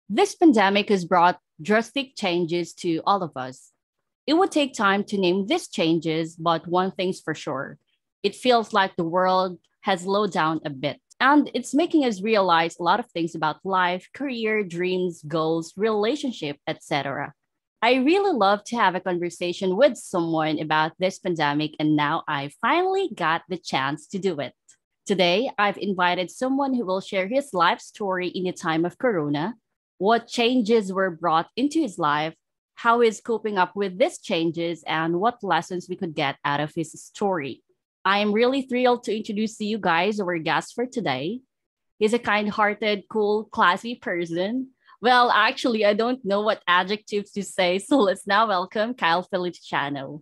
This pandemic has brought drastic changes to all of us. It would take time to name these changes, but one thing's for sure. It feels like the world has slowed down a bit. And it's making us realize a lot of things about life, career, dreams, goals, relationship, etc. I really love to have a conversation with someone about this pandemic, and now I finally got the chance to do it. Today, I've invited someone who will share his life story in the time of Corona, what changes were brought into his life, how he's coping up with these changes, and what lessons we could get out of his story. I am really thrilled to introduce to you guys our guest for today. He's a kind hearted, cool, classy person. Well, actually, I don't know what adjectives to say, so let's now welcome Kyle Feliciano.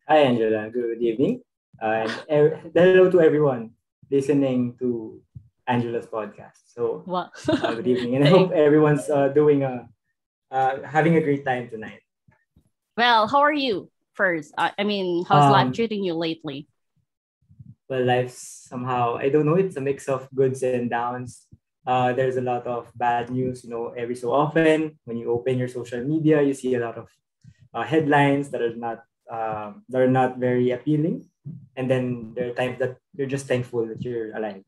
Hi, Angela. Good evening. Hello to everyone listening to Angela's podcast. Well, Good evening, and I hope everyone's having a great time tonight. well, how are you first? I mean, how's life Um, treating you lately? well, life's somehow, I don't know, it's a mix of goods and downs. There's a lot of bad news, every so often. When you open your social media, you see a lot of headlines that are not very appealing. And then there are times that you're just thankful that you're alive.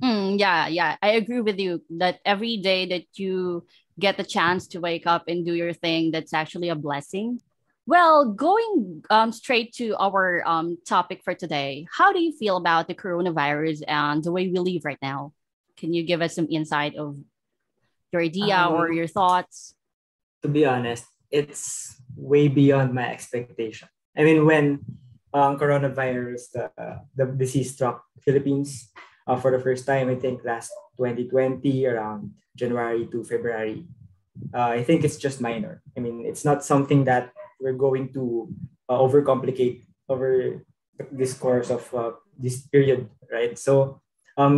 Yeah. I agree with you that every day that you get the chance to wake up and do your thing, that's actually a blessing. Well, going straight to our topic for today, how do you feel about the coronavirus and the way we live right now? Can you give us some insight of your idea or Um, your thoughts? to be honest, it's way beyond my expectation. I mean, when coronavirus, the disease struck Philippines for the first time, I think last 2020, around January to February, I think it's just minor. I mean, it's not something that we're going to overcomplicate over this course of this period, right? So,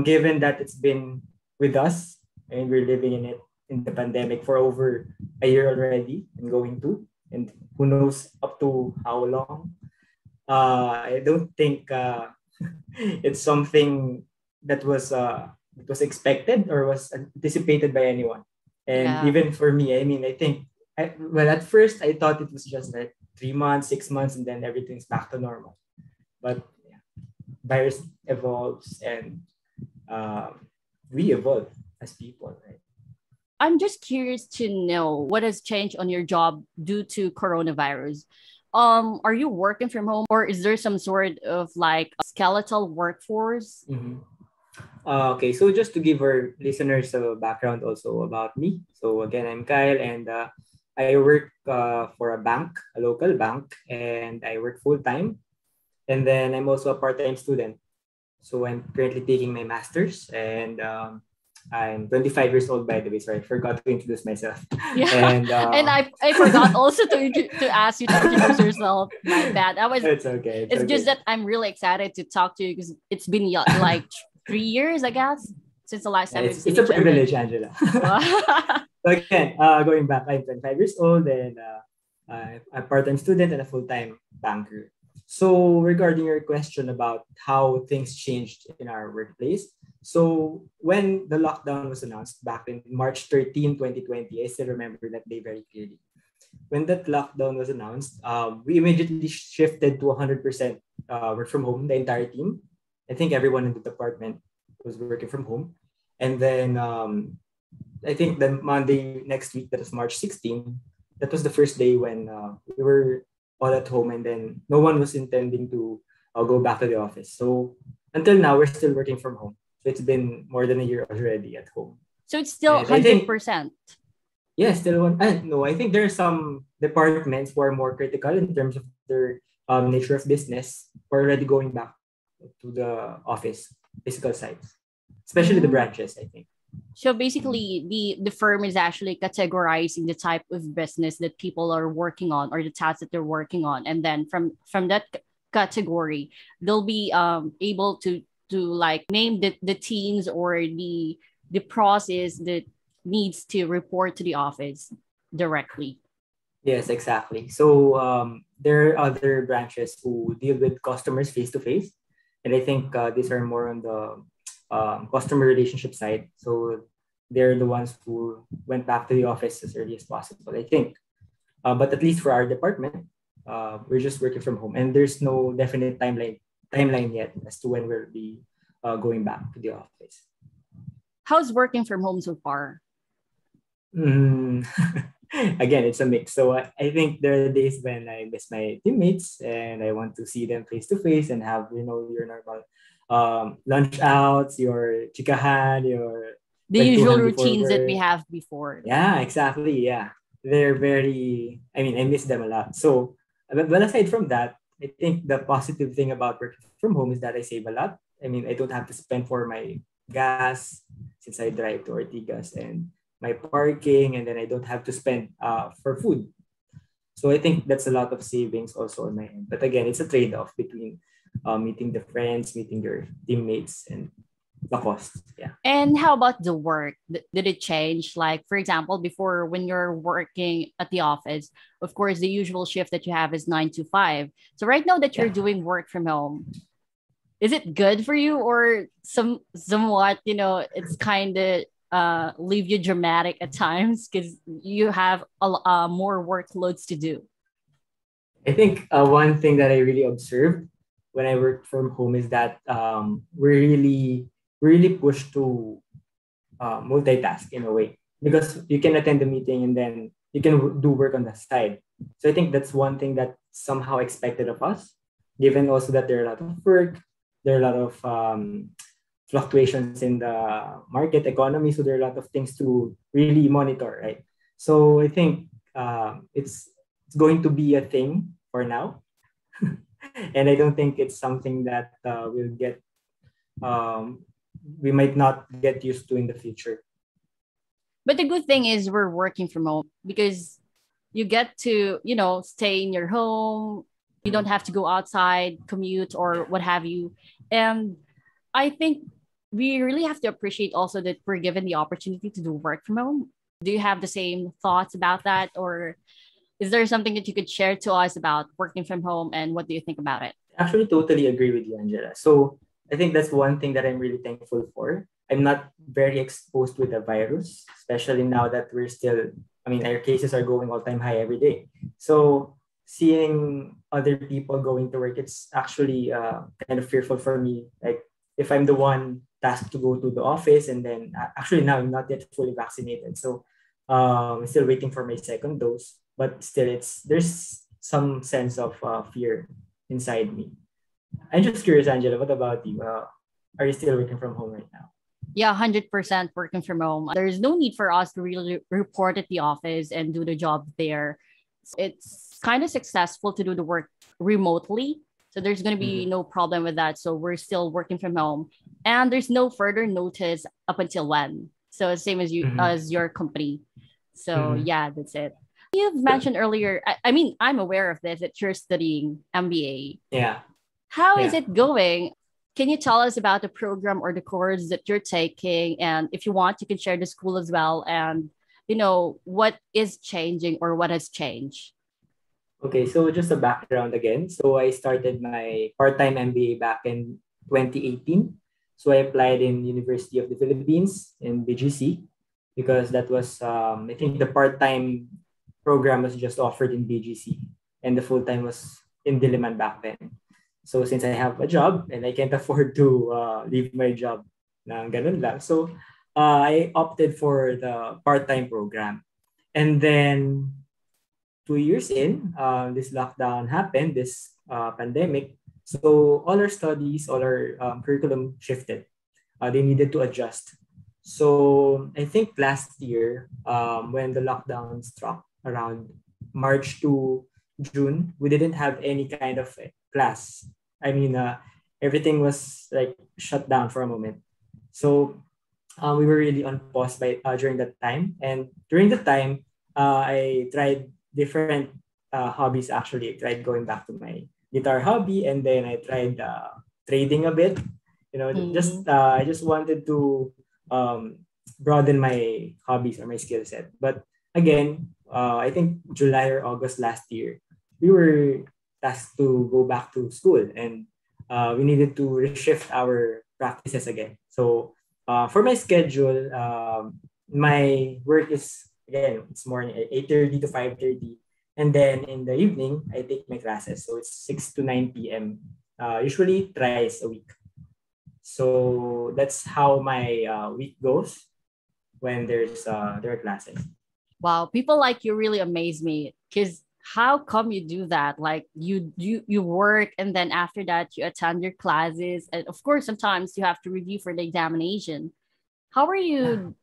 given that it's been with us and we're living in it in the pandemic for over a year already and going to, and who knows up to how long. I don't think it's something that was expected or was anticipated by anyone. And Yeah. even for me, I mean, I think, well, at first I thought it was just like 3 months, 6 months, and then everything's back to normal. But yeah, virus evolves and um, we evolve as people, right? I'm just curious to know what has changed on your job due to coronavirus. Are you working from home or is there some sort of like skeletal workforce? Mhm. Okay, so just to give our listeners a background also about me. So again, I'm Kyle, and I work for a bank, a local bank, and I work full time. And then I'm also a part-time student. So I'm currently taking my master's, and I'm 25 years old, by the way. Sorry, I forgot to introduce myself. Yeah, And and I forgot also to ask you to introduce yourself. My bad. I was. it's okay, it's It's just okay. that I'm really excited to talk to you because it's been like 3 years, I guess, since the last time we've It's seen a each other. privilege, Angela. Wow. So again, going back, I'm 25 years old and I'm a part-time student and a full-time banker. So regarding your question about how things changed in our workplace, so when the lockdown was announced back in March 13, 2020, I still remember that day very clearly. When that lockdown was announced, we immediately shifted to 100% work from home, the entire team. I think everyone in the department was working from home. And then I think the Monday next week, that was March 16, that was the first day when we were all at home and then no one was intending to go back to the office. So until now, we're still working from home. So it's been more than a year already at home. So it's still And I think, 100%. yeah, still one. No, I think there are some departments who are more critical in terms of their nature of business who are already going back to the office, physical sites, especially the Mm. branches, I think. So Mhm. basically, the firm is actually categorizing the type of business that people are working on or the tasks that they're working on, and then from that category, they'll be able to like name the teams or the process that needs to report to the office directly. Yes, exactly. So there are other branches who deal with customers face to face, and I think these are more on the customer relationship side. So they're the ones who went back to the office as early as possible, I think. But at least for our department, we're just working from home, and there's no definite timeline yet as to when we'll be going back to the office. How's working from home so far? Mm. Again, it's a mix. So I think there are days when I miss my teammates and I want to see them face to face and have your normal lunch outs, your chikahan, your The usual kwentuhan before routines that we work. have before. Yeah, exactly. Yeah, they're very. I mean, I miss them a lot. So, but aside from that, I think the positive thing about working from home is that I save a lot. I mean, I don't have to spend for my gas since I drive to Ortigas and my parking, and then I don't have to spend for food. So I think that's a lot of savings also on my end. But again, it's a trade-off between meeting the friends, meeting your teammates, and the cost. Yeah. And how about the work? Did it change? Like, for example, before when you're working at the office, of course, the usual shift that you have is 9 to 5. So right now that you're Yeah. doing work from home, is it good for you or somewhat, it's kind of leave you dramatic at times because you have more workloads to do? I think one thing that I really observed when I work from home is that we're really pushed to multitask in a way because you can attend the meeting and then you can do work on the side. So I think that's one thing that somehow expected of us, given also that there are a lot of work, there are a lot of fluctuations in the market economy, so there are a lot of things to really monitor, right? So I think it's going to be a thing for now, and I don't think it's something that will get um, we might not get used to in the future. But the good thing is we're working from home because you get to, stay in your home. You don't have to go outside, commute, or what have you. And I think we really have to appreciate also that we're given the opportunity to do work from home. Do you have the same thoughts about that? Or is there something that you could share to us about working from home and what do you think about it? Actually, totally agree with you, Angela. So I think that's one thing that I'm really thankful for. I'm not very exposed with the virus, especially now that we're still, I mean, our cases are going all time high every day. So seeing other people going to work, it's actually kind of fearful for me. Like if I'm the one tasked to go to the office and then actually now I'm not yet fully vaccinated. So I'm still waiting for my second dose, but still there's some sense of fear inside me. I'm just curious, Angela, what about you? Are you still working from home right now? Yeah, 100% working from home. There's no need for us to really report at the office and do the job there. It's kind of successful to do the work remotely. So there's going to be Mm-hmm. no problem with that. So we're still working from home and there's no further notice up until when. So same as you Mm-hmm. as your company. So Mm-hmm. yeah, that's it. You've mentioned earlier, I mean, I'm aware of this that you're studying MBA. Yeah, How is yeah. it going? Can you tell us about the program or the course that you're taking? And if you want, you can share the school as well. And, what is changing or what has changed? Okay, so just a background again. So I started my part-time MBA back in 2018. So I applied in University of the Philippines in BGC because that was I think the part-time program was just offered in BGC and the full-time was in Diliman back then. So since I have a job and I can't afford to leave my job na ganun lang. So I opted for the part-time program. And then 2 years in, this lockdown happened, this pandemic. So all our studies, all our curriculum shifted. They needed to adjust. So I think last year, when the lockdown struck around March to June, we didn't have any kind of class. I mean, everything was like shut down for a moment. So we were really on pause by during that time. And during the time, I tried different hobbies. Actually, I tried going back to my guitar hobby, and then I tried trading a bit. Mm-hmm. I just wanted to broaden my hobbies or my skill set. But again, I think July or August last year, we were tasked to go back to school, and we needed to reshift our practices again. So for my schedule, my work is, again, it's morning 8:30 to 5:30. And then in the evening, I take my classes. So it's 6 to 9 p.m. Usually thrice a week. So that's how my week goes when there are classes. Wow, people like you really amaze me because how come you do that? Like you work and then after that you attend your classes and of course sometimes you have to review for the examination. How are you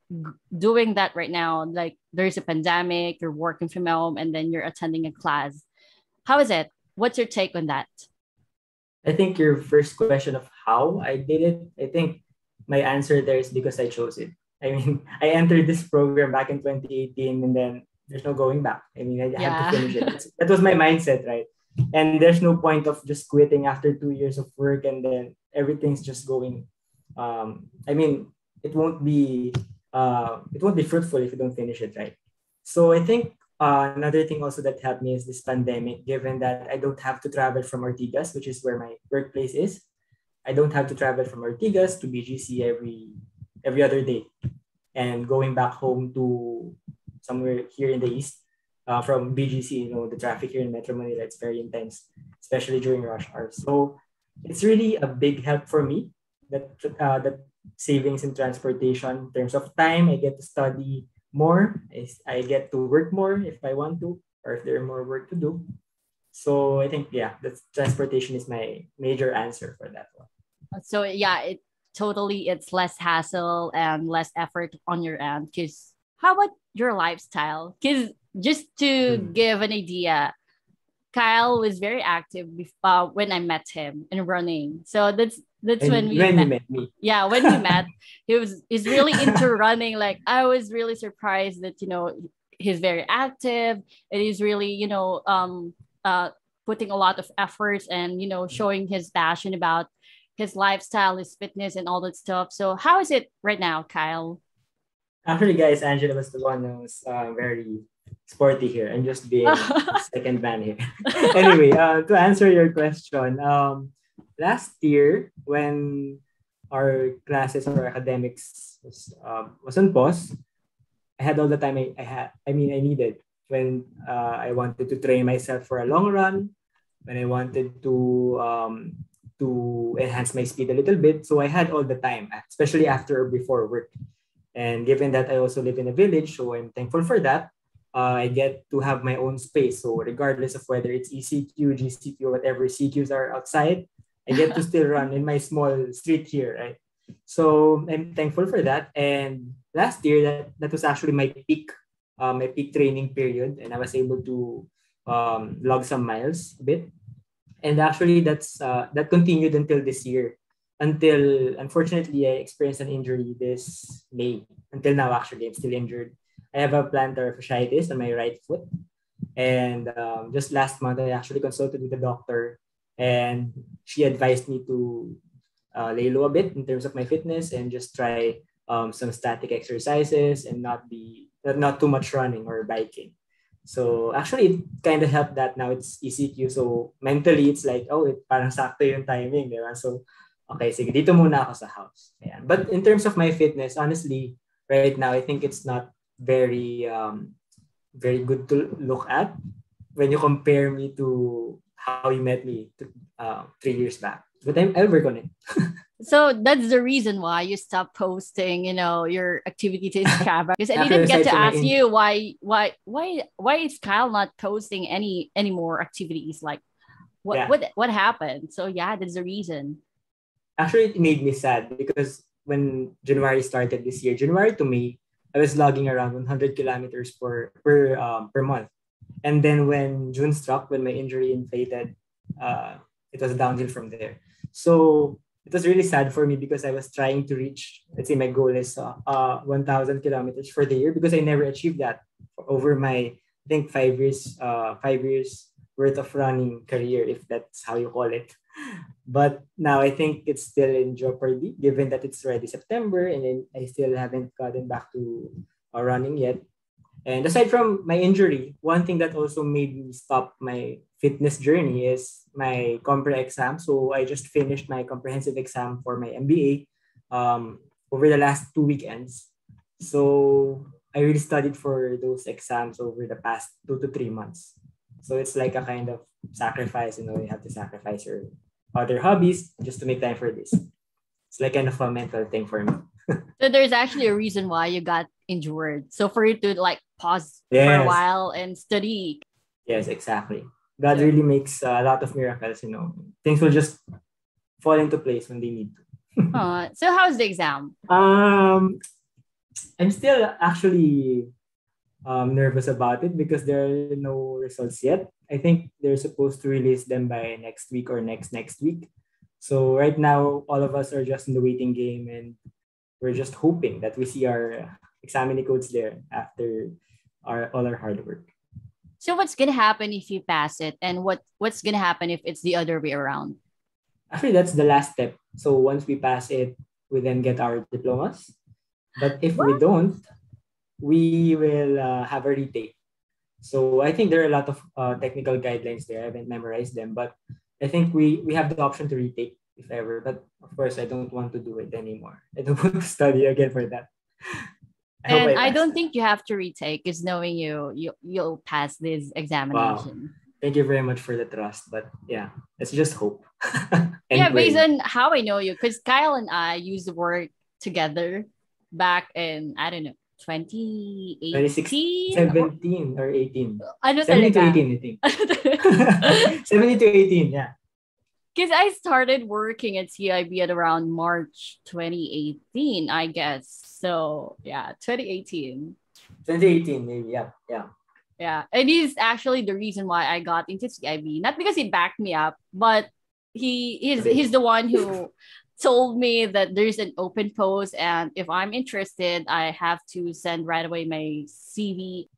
doing that right now? Like there's a pandemic, you're working from home and then you're attending a class. How is it? What's your take on that? I think your first question of how I did it, I think my answer there is because I chose it. I mean, I entered this program back in 2018 and then there's no going back. I mean, I have to Yeah. finish it. That was my mindset, right? And there's no point of just quitting after 2 years of work and then everything's just going. I mean, it won't be it won't be fruitful if you don't finish it, right? So I think another thing also that helped me is this pandemic, given that I don't have to travel from Ortigas, which is where my workplace is. I don't have to travel from Ortigas to BGC every other day, and going back home to somewhere here in the east. From BGC, the traffic here in Metro Manila, it's very intense, especially during rush hours. So it's really a big help for me that savings in transportation in terms of time. I get to study more. I get to work more if I want to, or if there are more work to do. So I think, yeah, that's transportation is my major answer for that one. So yeah, it's less hassle and less effort on your end. Because how about your lifestyle? Because just to Hmm. give an idea, Kyle was very active when I met him in running. So that's when And we when you met. met me, Yeah, when we met, he's really into running. Like I was really surprised that he's very active and he's really putting a lot of efforts and showing his passion about his lifestyle, his fitness, and all that stuff. So how is it right now, Kyle? actually, guys, Angela was the one who was very sporty here. I'm just being the second man here. Anyway, to answer your question, last year when our classes or academics was on pause, I had all the time I had. I mean, I needed when I wanted to train myself for a long run, when I wanted to enhance my speed a little bit. So I had all the time, especially after or before work. And given that I also live in a village, so I'm thankful for that. I get to have my own space. So regardless of whether it's ECQ, GCQ, whatever CQs are outside, I get to still run in my small street here, right? So I'm thankful for that. And last year, that was actually my peak training period, and I was able to log some miles a bit. And actually, that continued until this year. Until unfortunately, I experienced an injury this May. Until now, actually, I'm still injured. I have a plantar fasciitis on my right foot, and just last month, I actually consulted with the doctor, and she advised me to lay low a bit in terms of my fitness and just try some static exercises and not too much running or biking. So actually, it kind of helped that now it's ECQ. So mentally, it's like, oh, parang sakto yung timing, di ba? So, okay, sige, dito muna ako sa house. Ayan. But in terms of my fitness, honestly, right now, I think it's not very good to look at when you compare me to how you met me 3 years back. But I'll work on it. So that's the reason why you stopped posting, your activity to Strava. Because I Actually, didn't get aside to from my ask you why is Kyle not posting any more activities? Like what yeah, what what happened? So yeah, that's the reason. actually, it made me sad because when January started this year, January to May, I was logging around 100 kilometers per month. And then when June struck, when my injury inflated, it was downhill from there. So it was really sad for me because I was trying to reach, let's say my goal is 1,000 kilometers for the year because I never achieved that over my, I think, 5 years worth of running career, if that's how you call it. But now I think it's still in jeopardy given that it's already September and then I still haven't gotten back to running yet. And aside from my injury, one thing that also made me stop my fitness journey is my compre exam. So I just finished my comprehensive exam for my MBA over the last 2 weekends. So I really studied for those exams over the past 2 to 3 months. So it's like a kind of sacrifice, you have to sacrifice your other hobbies just to make time for this. It's like kind of a mental thing for me. So there's actually a reason why you got injured. So for you to like pause for a Yes, while and study. yes, exactly. God So really makes a lot of miracles. Things will just fall into place when they need to. so how's the exam? Um, I'm still actually nervous about it because there are no results yet. I think they're supposed to release them by next week or next week. So right now, all of us are just in the waiting game, and we're just hoping that we see our examining codes there after all our hard work. So what's gonna happen if you pass it, and what's gonna happen if it's the other way around? Actually, that's the last step. So once we pass it, we then get our diplomas. But if we What? don't, we will have a retake. So I think there are a lot of technical guidelines there. I haven't memorized them, but I think we have the option to retake if ever. But of course, I don't want to do it anymore. I don't want to study again for that. I hope And I I pass don't that. think you have to retake, because knowing you'll pass this Wow. examination. Thank you very much for the trust. But yeah, let's just hope Yeah, and based pray. on how I know you, because Kyle and I used to work together back in, I don't know, 26, 2018 or 17 or 18. ano 17 to talaga. 18, I think. 17 to 18, yeah. Because I started working at CIB at around March 2018, I guess. So yeah, 2018. 2018, maybe. Yeah, yeah. Yeah. And he's actually the reason why I got into CIB. Not because he backed me up, but A bit. he's the one who told me that there's an open post, and if I'm interested, I have to send right away my CV.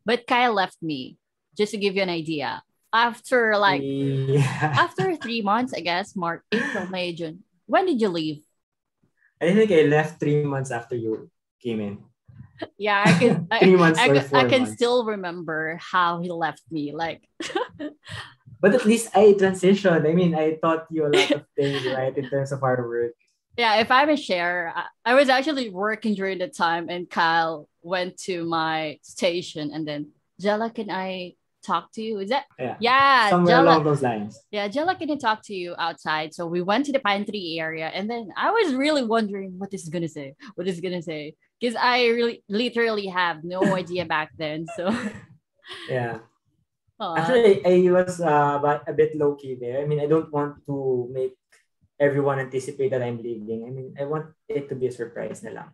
But Kyle left me, just to give you an idea. After like Yeah. after 3 months, I guess, March, April, May, June. When did you leave? I think I left 3 months after you came in. Yeah, I can 3 months or I four can months. still remember how he left me. Like But at least I transitioned. I mean, I taught you a lot of things, right, in terms of our work. yeah, if I may share, I was actually working during the time, and Kyle went to my station, and then Jella, can I talk to you? Is that Yeah. yeah, Somewhere Jella? along those lines. Yeah, Jella, can I talk to you outside? So we went to the pantry area, and then I was really wondering what this is gonna say. What is gonna say? Because I really literally have no idea back then. So, Yeah. uh, Actually, I was a bit low key there. I mean, I don't want to make everyone anticipate that I'm leaving. I mean, I want it to be a surprise na lang.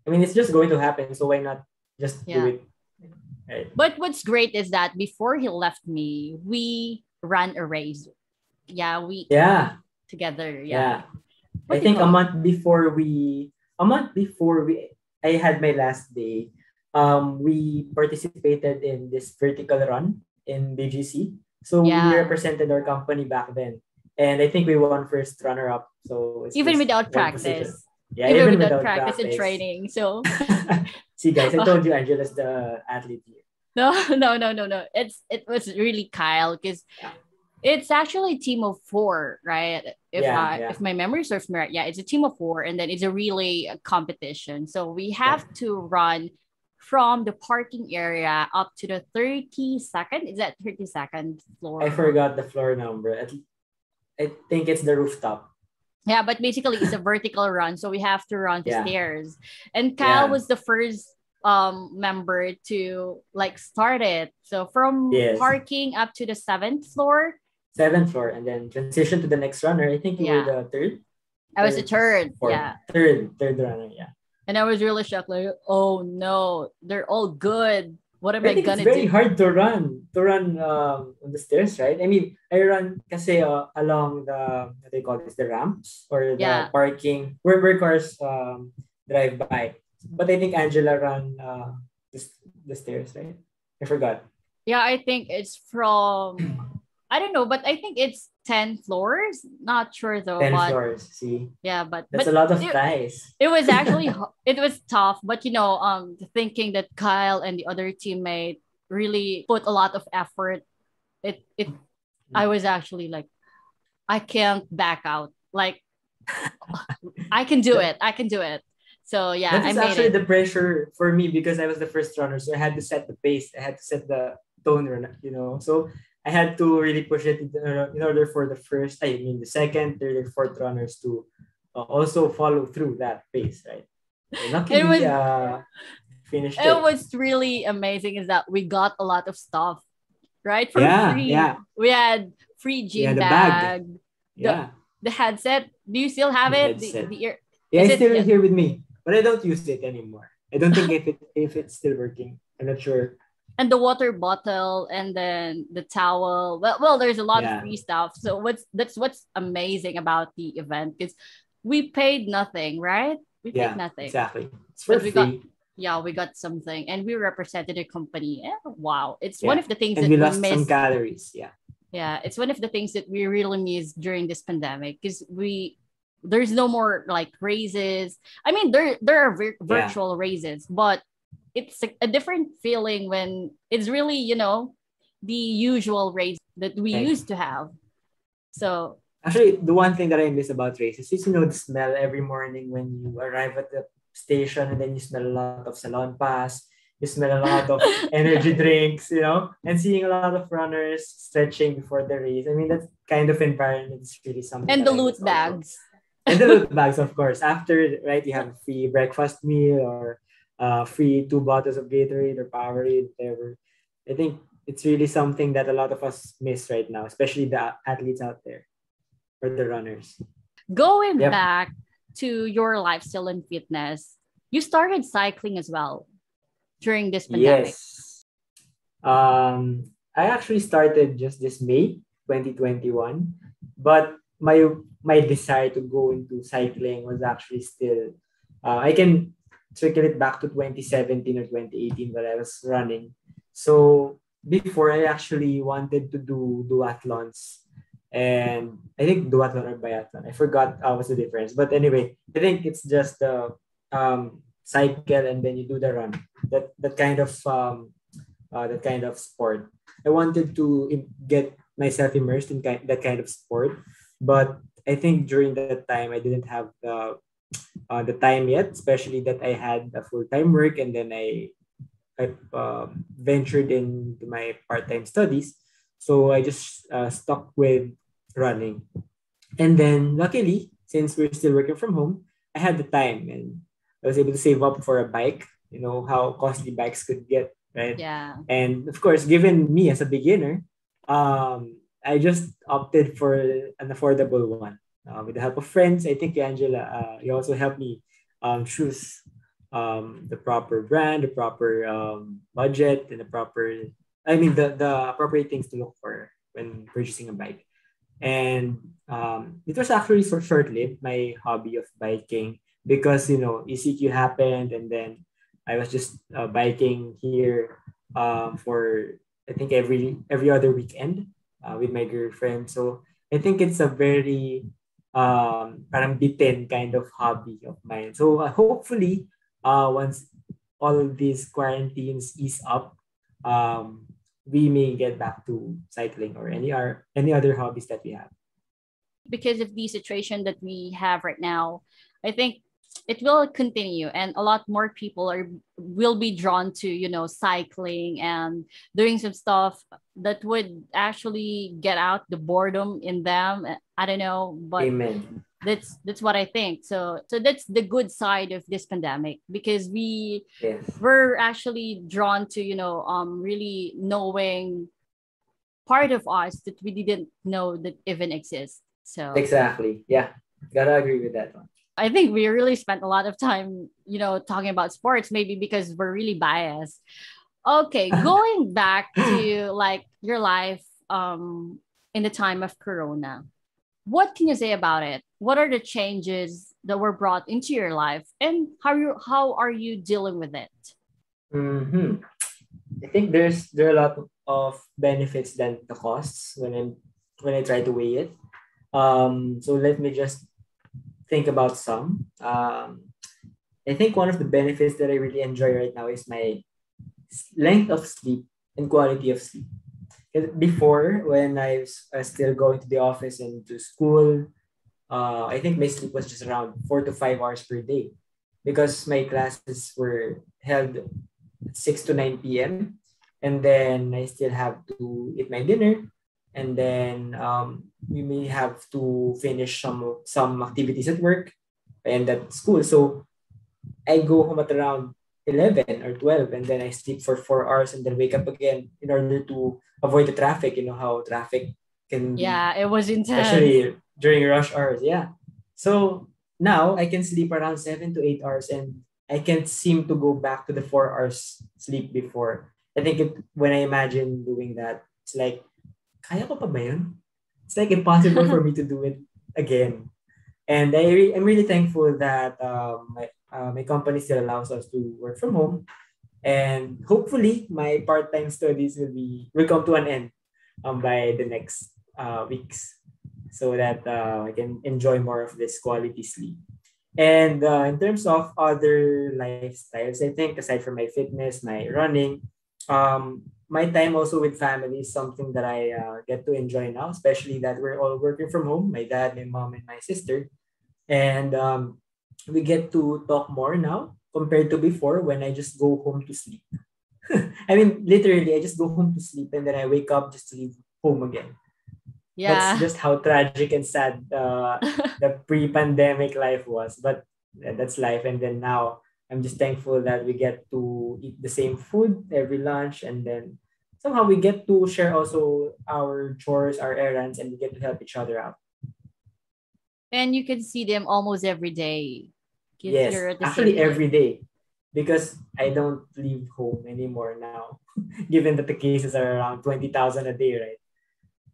I mean, it's just going to happen, so why not just do yeah. it? Right? But what's great is that before he left me, we ran a race. Yeah, we Yeah, together. Yeah. yeah. I What do you think call it? a month before I had my last day, we participated in this vertical run in BGC. So we Yeah. represented our company back then, and I think we won first runner up. So it's Even just without one position. practice. Yeah, Even even without without practice and practice. training. So See, guys, I told you Angela's the athlete here. no, no. It was really Kyle, because Yeah, it's actually a team of four, right? yeah, yeah, If my memory serves me right, yeah, it's a team of four, and then it's a relay competition. So we yeah. have to run from the parking area up to the 32nd. Is that 32nd I floor? Or forgot the floor number. I think it's the rooftop. yeah, but basically it's a vertical run, so we have to run the Yeah, stairs. And Kyle yeah, was the first member to like start it. So from yes. parking up to the seventh floor, Seventh floor, and then transition to the next runner. I think you were yeah, the third I was a or third. fourth, Yeah. third runner. Yeah, And I was really shocked, like, oh no, they're all good. What am I I think it's gonna do? very hard to run on the stairs, right? I mean, I run kasi along the what they call this, the ramps or the Yeah. parking where cars drive by. But I think Angela ran the stairs, right? I forgot. Yeah, I think it's from, I don't know, but I think it's 10 floors. Not sure though, 10 floors. See, yeah, that's a lot of it, ties. it was actually it was tough, but thinking that Kyle and the other teammate really put a lot of effort, it I was actually like, I can't back out. Like I can do it. I can do it. So yeah, That I was made actually it. the pressure for me because I was the first runner. So I had to set the pace. I had to set the tone, So I had to really push it in order for the second, third, and fourth runners to also follow through that pace, right? And It luckily, was finished it it. was really amazing is that we got a lot of stuff, right? For Yeah, free. yeah, We had free yeah. gym The bag, bag, the yeah, the headset. Do you still have the it? The headset. the ear Yeah, is it's it still yet? here with me, but I don't use it anymore. I don't think if it's still working. I'm not sure. And the water bottle and then the towel. Well, there's a lot of Yeah, free stuff. So what's amazing about the event because we paid nothing, right? We paid yeah, nothing, exactly. It's for but we got free. yeah, we got something, and we represented a company. Wow, it's one Yeah, of the things and that we we lost some miss. calories. Yeah, Yeah, it's one of the things that we really miss during this pandemic because there's no more like raises. I mean, there are yeah. virtual raises, but it's a different feeling when it's really the usual raise that we Like used to have. So actually, the one thing that I miss about races is the smell every morning when you arrive at the station and then you smell a lot of salon pass. You smell a lot of energy drinks, and seeing a lot of runners stretching before the race. I mean, that kind of environment is really something and that the I loot miss also. bags. And the loot bags, of course. After, right, you have a free breakfast meal or free 2 bottles of Gatorade or Powerade, whatever. I think it's really something that a lot of us miss right now, especially the athletes out there or the runners. Going Yep. back to your lifestyle and fitness, you started cycling as well during this pandemic. Yes. I actually started just this May 2021, but my desire to go into cycling was actually still. I can circulate back to 2017 or 2018 when I was running. So before I actually wanted to do duathlons, and I think duathlon or biathlon. I forgot what's the difference, but anyway, I think it's just the cycle and then you do the run. That kind of sport. I wanted to get myself immersed in that kind of sport, but I think during that time I didn't have the time yet, especially that I had a full time work and then I ventured into my part time studies. So I just stuck with running, and then luckily, since we're still working from home, I had the time and I was able to save up for a bike. You know how costly bikes could get, right? Yeah. And of course, given me as a beginner, I just opted for an affordable one. With the help of friends, I think Angela, you also helped me choose the proper brand, the proper budget, and the appropriate things to look for when purchasing a bike. And it was actually so short-lived, my hobby of biking, because ECQ happened, and then I was just biking here for I think every other weekend with my girlfriend. So I think it's a very parang bitin kind of hobby of mine. So hopefully, once all of these quarantines ease up, um, we may get back to cycling or any other hobbies that we have. Because of the situation that we have right now, I think it will continue and a lot more people will be drawn to cycling and doing some stuff that would actually get out the boredom in them. I don't know, but Amen. that's what I think. So that's the good side of this pandemic because Yes. we're actually drawn to really knowing part of us that we didn't know that even exists. So Exactly. Yeah. Gotta agree with that one. I think we really spent a lot of time, talking about sports, maybe because we're really biased. Okay, going back to like your life in the time of Corona, what can you say about it? What are the changes that were brought into your life, and how are you dealing with it? hmm I think there are a lot of benefits than the costs when I try to weigh it. So let me just think about some. I think one of the benefits that I really enjoy right now is my length of sleep and quality of sleep. 'Cause before, when I was still going to the office and to school, I think my sleep was just around 4 to 5 hours per day. because my classes were held at 6 to 9 p.m. And then I still have to eat my dinner. And then we may have to finish some activities at work and at school. So I go home at around 11 or 12, and then I sleep for 4 hours and then wake up again in order to avoid the traffic. You know how traffic can be, Yeah, it was intense. especially during rush hours. Yeah. So now I can sleep around 7 to 8 hours, and I can't seem to go back to the 4 hours sleep before. I think when I imagine doing that, it's like, kaya ko pa ba yun? It's like impossible for me to do it again. And I'm really thankful that my company still allows us to work from home. And hopefully, my part-time studies will come to an end by the next weeks, so that I can enjoy more of this quality sleep. And in terms of other lifestyles, I think aside from my fitness, my running, my time also with family is something that I get to enjoy now, especially that we're all working from home, my dad, my mom, and my sister. And we get to talk more now compared to before when I just go home to sleep. I mean, literally, I just go home to sleep and then I wake up just to leave home again. That's Yeah. just how tragic and sad the pre-pandemic life was. But that's life. And then now I'm just thankful that we get to eat the same food every lunch, and then somehow we get to share also our chores, our errands, and we get to help each other out. And you can see them almost every day because Yes, you're at the same actually place. every day, because I don't leave home anymore now, given that the cases are around 20,000 a day, right?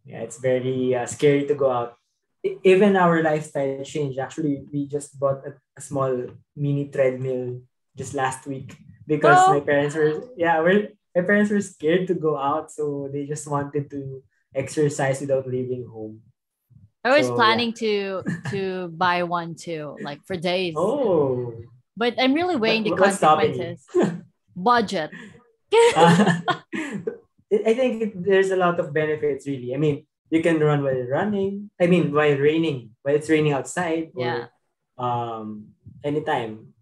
Yeah, it's very scary to go out. Even our lifestyle changed. Actually, we just bought a small mini treadmill just last week because Oh, my parents were scared to go out, so they just wanted to exercise without leaving home. I was So yeah. planning to buy one too, like for days. Oh, But I'm really weighing but the what's stopping you? consequences. Budget. Uh, I think there's a lot of benefits, really. I mean, you can run while running. I mean, while it's raining outside, Yeah. or anytime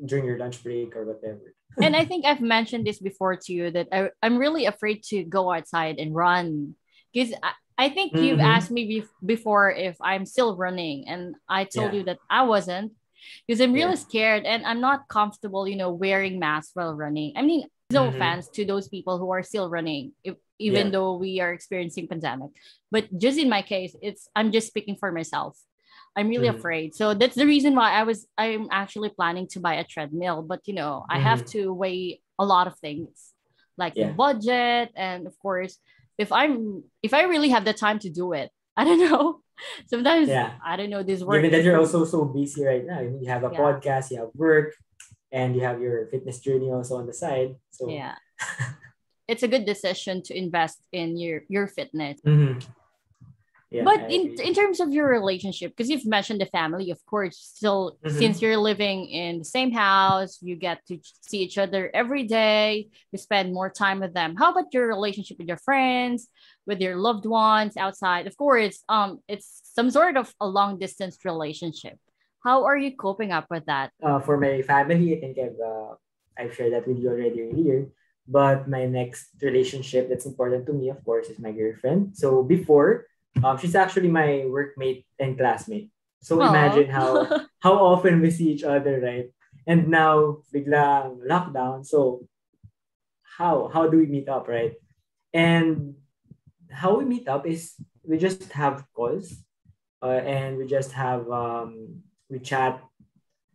during your lunch break or whatever. And I think I've mentioned this before to you that I'm really afraid to go outside and run because I think you've Mm-hmm. asked me before if I'm still running, and I told Yeah, you that I wasn't because I'm yeah. really scared and I'm not comfortable, wearing masks while running. I mean, no Mm-hmm. offense to those people who are still running, even Yeah. though we are experiencing pandemic. But just in my case, I'm just speaking for myself. I'm really Mm-hmm. afraid. So that's the reason why I'm actually planning to buy a treadmill, but I have Mm-hmm. to weigh a lot of things like the Yeah. budget and of course if I really have the time to do it. I don't know. Sometimes Yeah. I don't know this work. Given that you're also so busy right now, I mean, you have a Yeah. podcast, you have work, and you have your fitness journey also on the side. So, Yeah. It's a good decision to invest in your fitness. mhm. Yeah, But I agree. in terms of your relationship, because you've mentioned the family, of course, still since Mm-hmm. you're living in the same house, you get to see each other every day, you spend more time with them. How about your relationship with your friends, with your loved ones outside? Of course, it's some sort of a long distance relationship. How are you coping up with that? For my family, I think I've shared that with you already earlier. But my next relationship that's important to me, of course, is my girlfriend. So before, she's actually my workmate and classmate. So Oh, imagine how often we see each other, right? And now, biglang lockdown. So how do we meet up, right? And how we meet up is we just have calls, and we chat,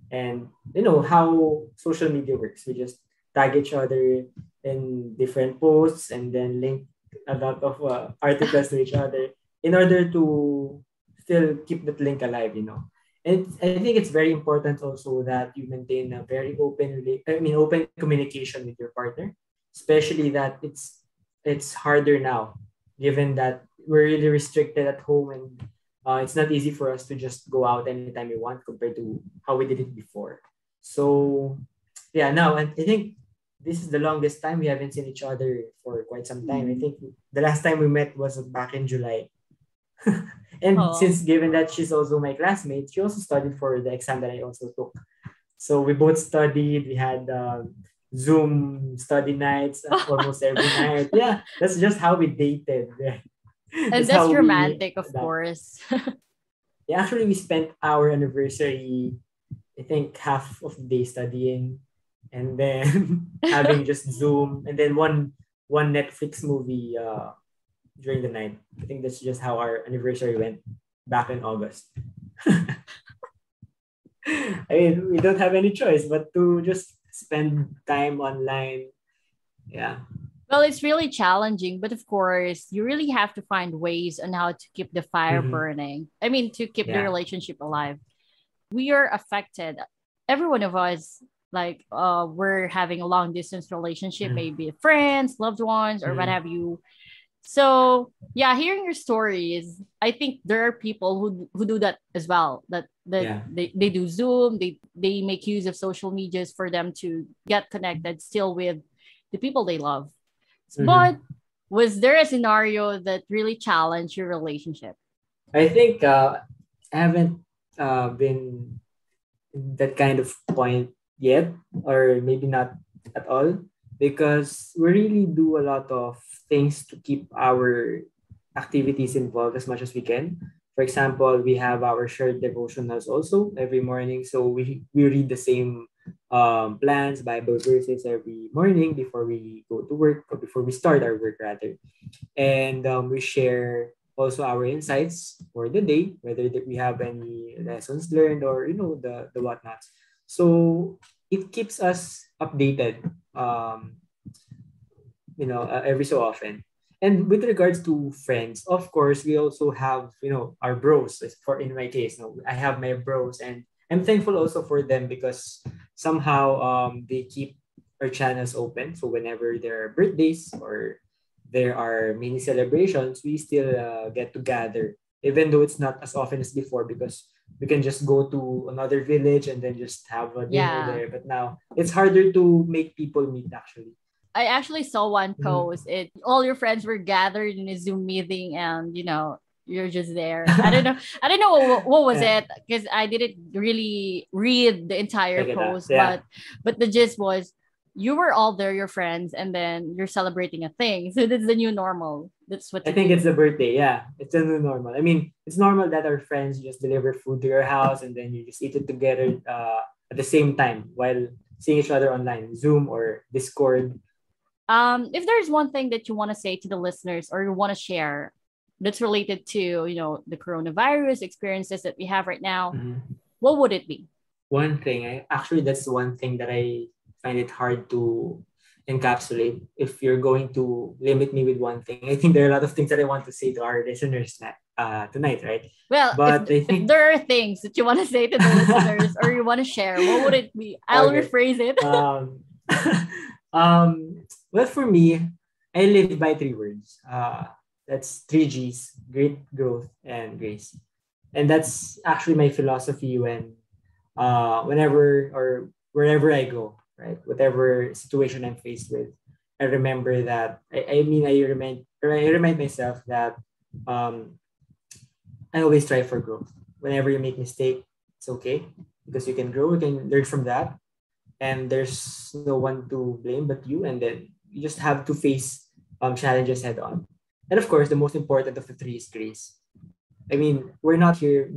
and you know how social media works. We just tag each other in different posts and then link a lot of articles to each other in order to still keep that link alive, you know. And I think it's very important also that you maintain a very open communication with your partner, especially that it's harder now given that we're really restricted at home, and it's not easy for us to just go out anytime we want compared to how we did it before. So, yeah, now, and I think this is the longest time we haven't seen each other for quite some time. I think the last time we met was back in July. And oh, since given that she's also my classmate, she also studied for the exam that I also took. So we both studied. We had Zoom study nights almost every night. Yeah, that's just how we dated. Right? And That's that's how we romantic, of that. course. Yeah, actually, we spent our anniversary, I think, half of the day studying, and then having just Zoom, and then one Netflix movie during the night. I think that's just how our anniversary went back in August. I mean, we don't have any choice but to just spend time online. Yeah. Well, it's really challenging, but of course, you really have to find ways on how to keep the fire Mm-hmm. burning. I mean, to keep the Yeah. relationship alive. We are affected. Every one of us, like, we're having a long distance relationship, Mm-hmm. maybe friends, loved ones, or what have you. So yeah, hearing your stories, I think there are people who do that as well. That Yeah. they do Zoom, they make use of social medias for them to get connected still with the people they love. Mm-hmm. But was there a scenario that really challenged your relationship? I think I haven't been that kind of point yet, or maybe not at all, because we really do a lot of things to keep our activities involved as much as we can. For example, we have our shared devotionals also every morning. So we read the same plans, Bible verses every morning before we go to work, or before we start our work rather. And we share also our insights for the day, whether that we have any lessons learned, or the whatnots. So it keeps us updated, every so often. And with regards to friends, of course, we also have our bros. For in my case, I have my bros, and I'm thankful also for them, because somehow they keep our channels open. So whenever there are birthdays, or there are mini celebrations, we still get together, even though it's not as often as before, because we can just go to another village and then just have a dinner Yeah. there. But now it's harder to make people meet, actually. I actually saw one Mhm. post. It all your friends were gathered in a Zoom meeting, and you're just there. I don't know. I don't know what was Yeah, it, because I didn't really read the entire check it out. post, Yeah, but the gist was you were all there, your friends, and then you're celebrating a thing. So that's the new normal. That's what I you think it's do. the birthday. Yeah, it's a new normal. I mean, it's normal that our friends just deliver food to your house, and then you just eat it together at the same time while seeing each other online, Zoom or Discord. If there's one thing that you want to say to the listeners, or you want to share, that's related to the coronavirus experiences that we have right now, Mhm. what would it be? One thing, that's one thing that I find it hard to encapsulate. If you're going to limit me with one thing, I think there are a lot of things that I want to say to our listeners tonight, right? Well, But I if think there are things that you want to say to the listeners, or you want to share, what would it be? I'll okay. rephrase it. Well, for me, I live by three words. That's three G's: great, growth, and grace. And that's actually my philosophy whenever or wherever I go, right? Whatever situation I'm faced with, I remember that. I remind myself that um, I always strive for growth. Whenever you make mistake, it's okay, because you can grow, you can learn from that, and there's no one to blame but you. And then you just have to face challenges head on. And of course, the most important of the three is grace. I mean, we're not here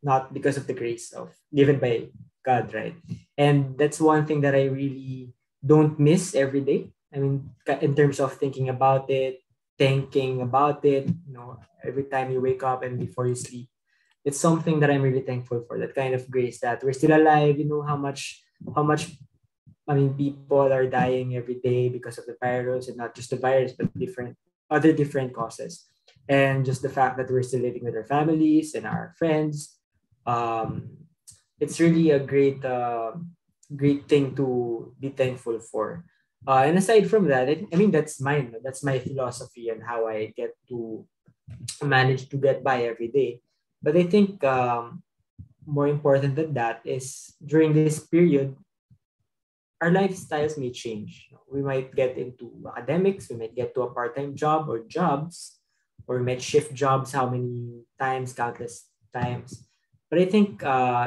not because of the grace of given by God, right? And that's one thing that I really don't miss every day. I mean, in terms of thinking about it, thinking about it, every time you wake up and before you sleep, it's something that I'm really thankful for. That kind of grace, that we're still alive. You know how much I mean, people are dying every day because of the virus, and not just the virus, but different causes. And just the fact that we're still living with our families and our friends, um, it's really a great thing to be thankful for. And aside from that, I mean, that's mine. That's my philosophy and how I get to manage to get by every day. But I think more important than that is, during this period, our lifestyles may change. We might get into academics, we might get to a part-time job or jobs, or we might shift jobs how many times, countless times. But I think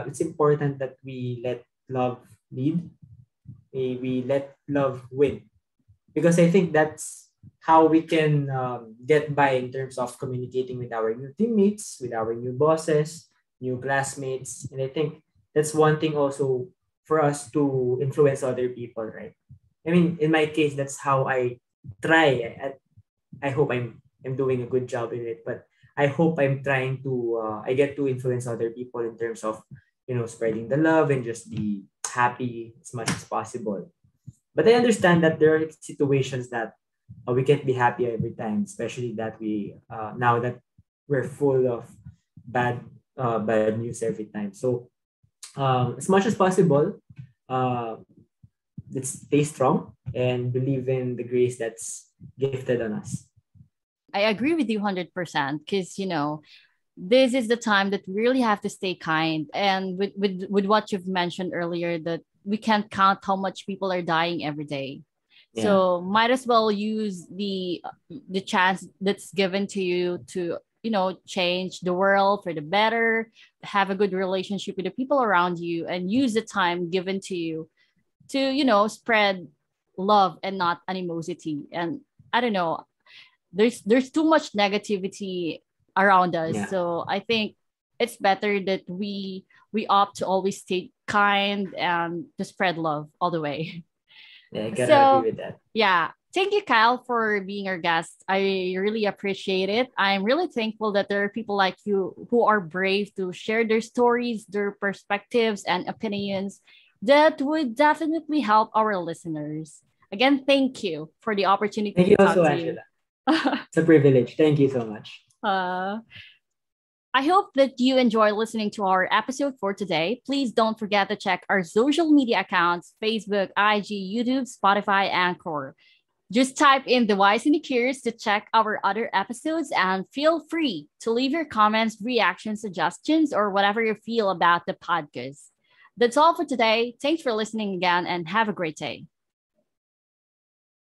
it's important that we let love lead. May we let love win. Because I think that's how we can get by in terms of communicating with our new teammates, with our new bosses, new classmates. And I think that's one thing also for us to influence other people, right? I mean, in my case, that's how I try. I hope I'm doing a good job in it, but I hope I'm trying to I get to influence other people in terms of spreading the love and just be happy as much as possible. But I understand that there are situations that we can't be happy every time, especially that we now that we're full of bad news every time. So as much as possible, uh, let's stay strong and believe in the grace that's gifted on us. I agree with you 100% because, this is the time that we really have to stay kind. And with what you've mentioned earlier, that we can't count how much people are dying every day. Yeah. So might as well use the chance that's given to you to, change the world for the better, have a good relationship with the people around you, and use the time given to you to, spread love and not animosity. And I don't know, there's too much negativity around us. Yeah. So I think it's better that we opt to always stay kind and to spread love all the way. Yeah, I gotta So agree with that. yeah, thank you, Kyle, for being our guest. I really appreciate it. I'm really thankful that there are people like you who are brave to share their stories, their perspectives, and opinions that would definitely help our listeners. Again, thank you for the opportunity Thank to you talk also, to you. Angela. It's a privilege. Thank you so much. uh, I hope that you enjoy listening to our episode for today. Please don't forget to check our social media accounts: Facebook, IG, YouTube, Spotify, Anchor. Just type in The Wise and the Curious to check our other episodes, and feel free to leave your comments, reactions, suggestions, or whatever you feel about the podcast. That's all for today. Thanks for listening again, and have a great day.